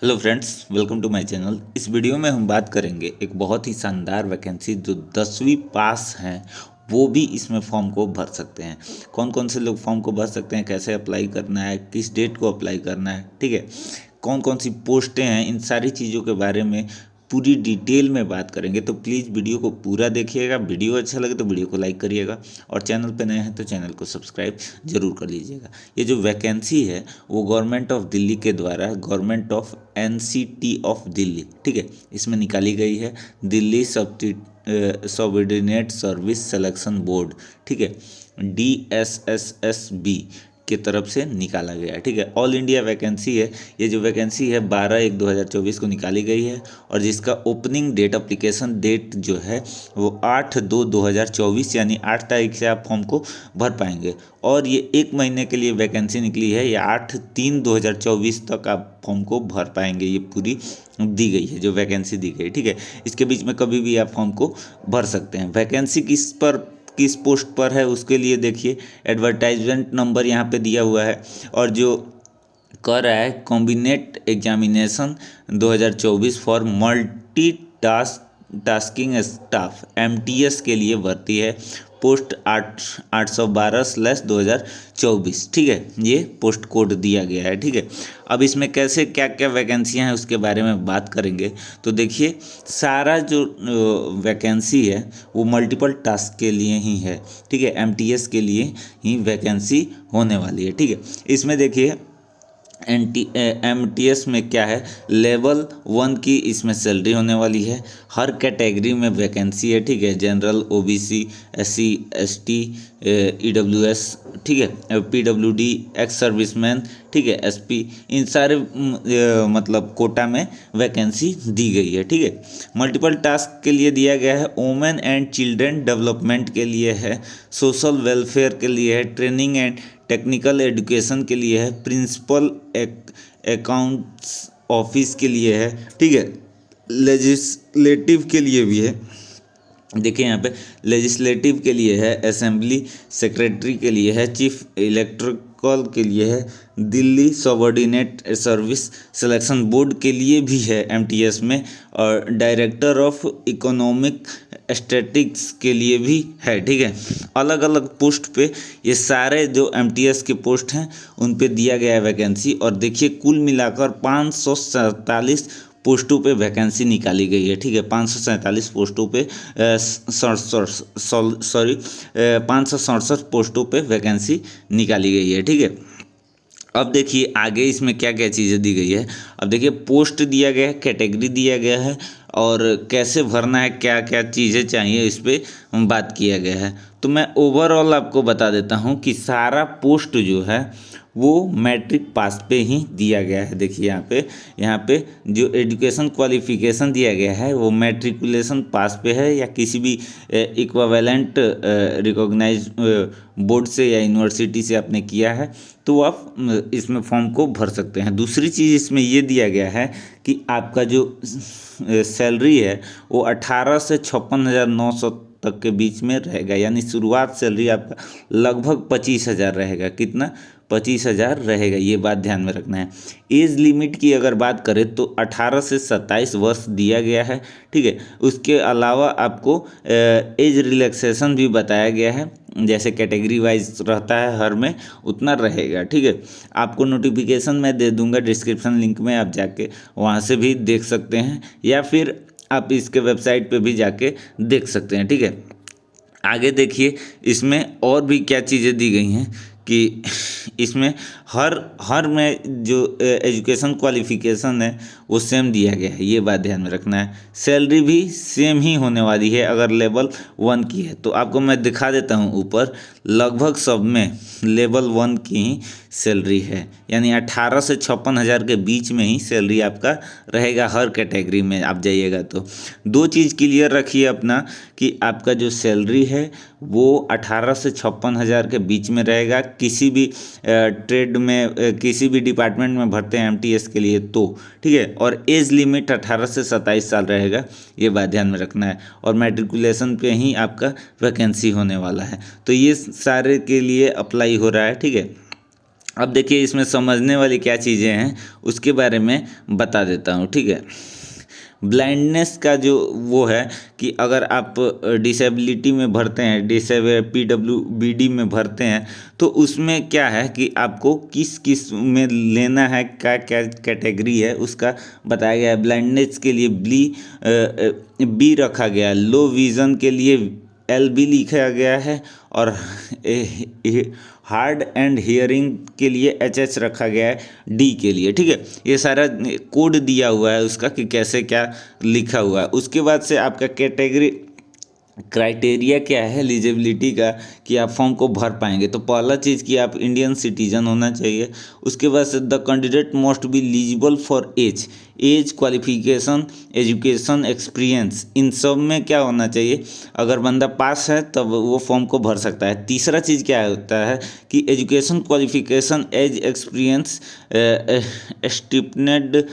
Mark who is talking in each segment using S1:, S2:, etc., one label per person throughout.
S1: Hello friends, welcome to my channel. इस video में हम बात करेंगे एक बहुत ही शानदार वैकेंसी जो 10वीं पास हैं वो भी इसमें फॉर्म को भर सकते हैं। कौन कौन से लोग फॉर्म को भर सकते हैं, कैसे अप्लाई करना है, किस डेट को अप्लाई करना है, ठीक है, कौन कौन सी पोस्टें हैं, इन सारी चीज़ों के बारे में पूरी डिटेल में बात करेंगे। तो प्लीज़ वीडियो को पूरा देखिएगा। वीडियो अच्छा लगे तो वीडियो को लाइक करिएगा और चैनल पे नए हैं तो चैनल को सब्सक्राइब जरूर कर लीजिएगा। ये जो वैकेंसी है वो गवर्नमेंट ऑफ दिल्ली के द्वारा government of NCT of Delhi, ठीक है, इसमें निकाली गई है। Delhi subordinate service selection board, ठीक है, DSSSB की तरफ से निकाला गया है, ठीक है। ऑल इंडिया वैकेंसी है। ये जो वैकेंसी है 12/1/2024 को निकाली गई है और जिसका ओपनिंग डेट, अप्लीकेशन डेट जो है वो 8/2/2024 यानी 8 तारीख से आप फॉर्म को भर पाएंगे। और ये 1 महीने के लिए वैकेंसी निकली है। ये 8/3/2024 तक आप फॉर्म को भर पाएंगे। ये पूरी दी गई है, जो वैकेंसी दी गई, ठीक है। इसके बीच में कभी भी आप फॉर्म को भर सकते हैं। वैकेंसी किस पोस्ट पर है उसके लिए देखिए एडवर्टाइजमेंट नंबर यहाँ पे दिया हुआ है। और जो कर रहा है कॉम्बिनेट examination 2024 for multi tasking staff MTS के लिए भर्ती है। पोस्ट 812/2024, ठीक है, ये पोस्ट कोड दिया गया है, ठीक है। अब इसमें कैसे क्या क्या वैकेंसियां हैं उसके बारे में बात करेंगे। तो देखिए सारा जो वैकेंसी है वो मल्टीपल टास्क के लिए ही है, ठीक है, MTS के लिए ही वैकेंसी होने वाली है, ठीक है। इसमें देखिए MTS में क्या है, लेवल 1 की इसमें सैलरी होने वाली है। हर कैटेगरी में वैकेंसी है, ठीक है, general, OBC, SC ST, EWS, ठीक है, PWD, एक्स सर्विसमैन, ठीक है, SP, इन सारे मतलब कोटा में वैकेंसी दी गई है, ठीक है। मल्टीपल टास्क के लिए दिया गया है। वुमेन एंड चिल्ड्रन डेवलपमेंट के लिए है। सोशल वेलफेयर के लिए है। ट्रेनिंग एंड टेक्निकल एजुकेशन के लिए है। प्रिंसिपल अकाउंट्स ऑफिस के लिए है, ठीक है। लेजिस्लेटिव के लिए भी है। देखिए यहाँ पे लेजिस्लेटिव के लिए है, असेंबली सेक्रेटरी के लिए है, चीफ इलेक्ट्रिकल के लिए है, Delhi subordinate service selection board के लिए भी है MTS में, और डायरेक्टर ऑफ इकोनॉमिक स्टैटिस्टिक्स के लिए भी है, ठीक है। अलग अलग पोस्ट पे ये सारे जो MTS के पोस्ट हैं उन पे दिया गया है वैकेंसी। और देखिए कुल मिलाकर 547 पोस्टों पे वैकेंसी निकाली गई है, ठीक है। 547 पोस्टों पे 567 पोस्टों पे वैकेंसी निकाली गई है, ठीक है। अब देखिए आगे इसमें क्या क्या चीज़ें दी गई है। अब देखिए पोस्ट दिया गया है, कैटेगरी दिया गया है और कैसे भरना है, क्या क्या चीज़ें चाहिए, इस पर बात किया गया है। तो मैं ओवरऑल आपको बता देता हूँ कि सारा पोस्ट जो है वो मैट्रिक पास पे ही दिया गया है। देखिए यहाँ पे जो एजुकेशन क्वालिफिकेशन दिया गया है वो मैट्रिकुलेशन पास पे है या किसी भी इक्विवेलेंट रिकॉग्नाइज बोर्ड से या यूनिवर्सिटी से आपने किया है तो आप इसमें फॉर्म को भर सकते हैं। दूसरी चीज़ इसमें ये दिया गया है कि आपका जो सैलरी है वो 18 से 56,900 तक के बीच में रहेगा। यानी शुरुआत सैलरी आपका लगभग 25,000 रहेगा। कितना? 25,000 रहेगा। ये बात ध्यान में रखना है। एज लिमिट की अगर बात करें तो 18 से 27 वर्ष दिया गया है, ठीक है। उसके अलावा आपको एज रिलैक्सेशन भी बताया गया है, जैसे कैटेगरी वाइज रहता है हर में उतना रहेगा, ठीक है। आपको नोटिफिकेशन मैं दे दूंगा डिस्क्रिप्शन लिंक में, आप जाके वहाँ से भी देख सकते हैं या फिर आप इसके वेबसाइट पे भी जाके देख सकते हैं, ठीक है। आगे देखिए इसमें और भी क्या चीज़ें दी गई हैं कि इसमें हर में जो एजुकेशन क्वालिफिकेशन है वो सेम दिया गया है। ये बात ध्यान में रखना है। सैलरी भी सेम ही होने वाली है अगर लेवल 1 की है तो। आपको मैं दिखा देता हूँ ऊपर, लगभग सब में लेवल 1 की ही सैलरी है। यानी 18 से 56,000 के बीच में ही सैलरी आपका रहेगा हर कैटेगरी में आप जाइएगा तो। दो चीज़ क्लियर रखिए अपना कि आपका जो सैलरी है वो 18 से 56,000 के बीच में रहेगा। किसी भी ट्रेड में किसी भी डिपार्टमेंट में भरते हैं MTS के लिए तो, ठीक है। और एज लिमिट 18 से 27 साल रहेगा, ये बात ध्यान में रखना है। और मैट्रिकुलेशन पे ही आपका वैकेंसी होने वाला है। तो ये सारे के लिए अप्लाई हो रहा है, ठीक है। अब देखिए इसमें समझने वाली क्या चीज़ें हैं उसके बारे में बता देता हूँ, ठीक है। ब्लाइंडनेस का जो वो है कि अगर आप डिसेबिलिटी में भरते हैं, PWBD में भरते हैं, तो उसमें क्या है कि आपको किस किस में लेना है, क्या क्या कैटेगरी है उसका बताया गया है। ब्लाइंडनेस के लिए बी रखा गया है, लो विज़न के लिए LB लिखा गया है, और हार्ड एंड हियरिंग के लिए HH रखा गया है D के लिए, ठीक है। ये सारा कोड दिया हुआ है उसका कि कैसे क्या लिखा हुआ है। उसके बाद से आपका कैटेगरी क्राइटेरिया क्या है एलिजिबिलिटी का कि आप फॉर्म को भर पाएंगे। तो पहला चीज़ कि आप इंडियन सिटीजन होना चाहिए। उसके बाद से the candidate must be eligible for age qualification, education, experience, इन सब में क्या होना चाहिए, अगर बंदा पास है तब वो फॉर्म को भर सकता है। तीसरा चीज़ क्या होता है कि education qualification, age, experience, stipend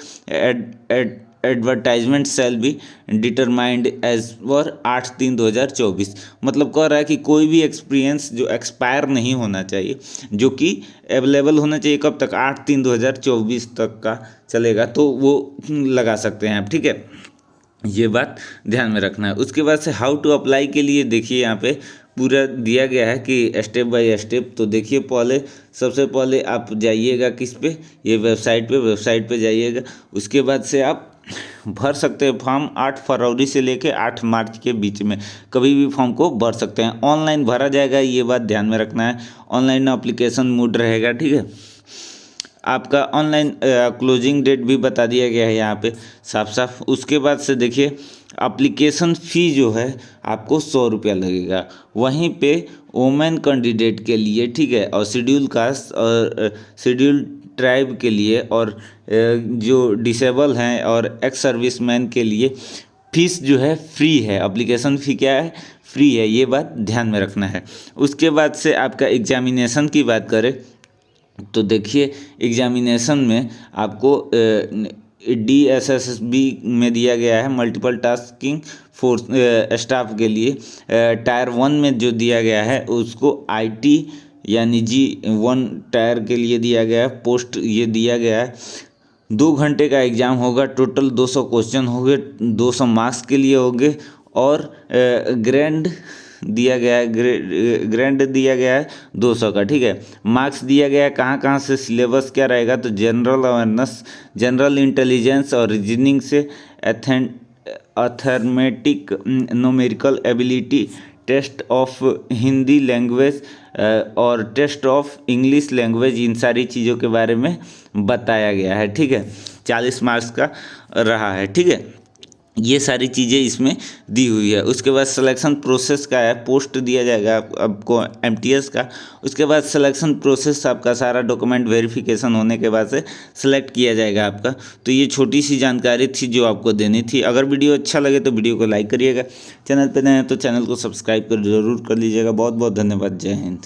S1: advertisement shall be determined as per 8/3/2024। मतलब कह रहा है कि कोई भी एक्सपीरियंस जो एक्सपायर नहीं होना चाहिए, जो कि अवेलेबल होना चाहिए कब तक, 8/3/2024 तक का चलेगा, तो वो लगा सकते हैं आप, ठीक है। ये बात ध्यान में रखना है। उसके बाद से हाउ टू अप्लाई के लिए देखिए यहाँ पे पूरा दिया गया है कि स्टेप बाय स्टेप। तो देखिए पहले सबसे पहले आप जाइएगा किस पे, ये वेबसाइट पे जाइएगा। उसके बाद से आप भर सकते हैं फॉर्म 8 फरवरी से लेकर 8 मार्च के बीच में कभी भी फॉर्म को भर सकते हैं। ऑनलाइन भरा जाएगा, ये बात ध्यान में रखना है। ऑनलाइन एप्लीकेशन मोड रहेगा, ठीक है। आपका ऑनलाइन क्लोजिंग डेट भी बता दिया गया है यहाँ पे साफ साफ। उसके बाद से देखिए एप्लीकेशन फ़ी जो है आपको 100 रुपया लगेगा। वहीं पे वोमेन कैंडिडेट के लिए, ठीक है, और शेड्यूल कास्ट और शेड्यूल ट्राइब के लिए, और जो डिसेबल हैं और एक्स सर्विसमैन के लिए फीस जो है फ्री है। एप्लीकेशन फ़ी क्या है, फ्री है, ये बात ध्यान में रखना है। उसके बाद से आपका एग्जामिनेशन की बात करें तो देखिए एग्जामिनेशन में आपको DSSB में दिया गया है मल्टीपल टास्किंग फोर्स स्टाफ के लिए। टायर 1 में जो दिया गया है उसको IT यानी G1 टायर के लिए दिया गया है। पोस्ट ये दिया गया है, 2 घंटे का एग्ज़ाम होगा। टोटल 200 क्वेश्चन होंगे, 200 मार्क्स के लिए होंगे, और ग्रैंड दिया गया है, ग्रैंड दिया गया है 200 का, ठीक है। मार्क्स दिया गया है कहाँ कहाँ से, सिलेबस क्या रहेगा, तो जनरल अवेयरनेस, जनरल इंटेलिजेंस और रीजनिंग से, arithmetic, numerical ability, test of Hindi language और टेस्ट ऑफ इंग्लिश लैंग्वेज, इन सारी चीज़ों के बारे में बताया गया है, ठीक है। 40 मार्क्स का रहा है, ठीक है। ये सारी चीज़ें इसमें दी हुई है। उसके बाद सिलेक्शन प्रोसेस का है, पोस्ट दिया जाएगा आपको MTS का। उसके बाद सिलेक्शन प्रोसेस आपका सारा डॉक्यूमेंट वेरिफिकेशन होने के बाद से सिलेक्ट किया जाएगा आपका। तो ये छोटी सी जानकारी थी जो आपको देनी थी। अगर वीडियो अच्छा लगे तो वीडियो को लाइक करिएगा, चैनल पर नए हैं तो चैनल को सब्सक्राइब कर जरूर कर लीजिएगा। बहुत बहुत धन्यवाद, जय हिंद।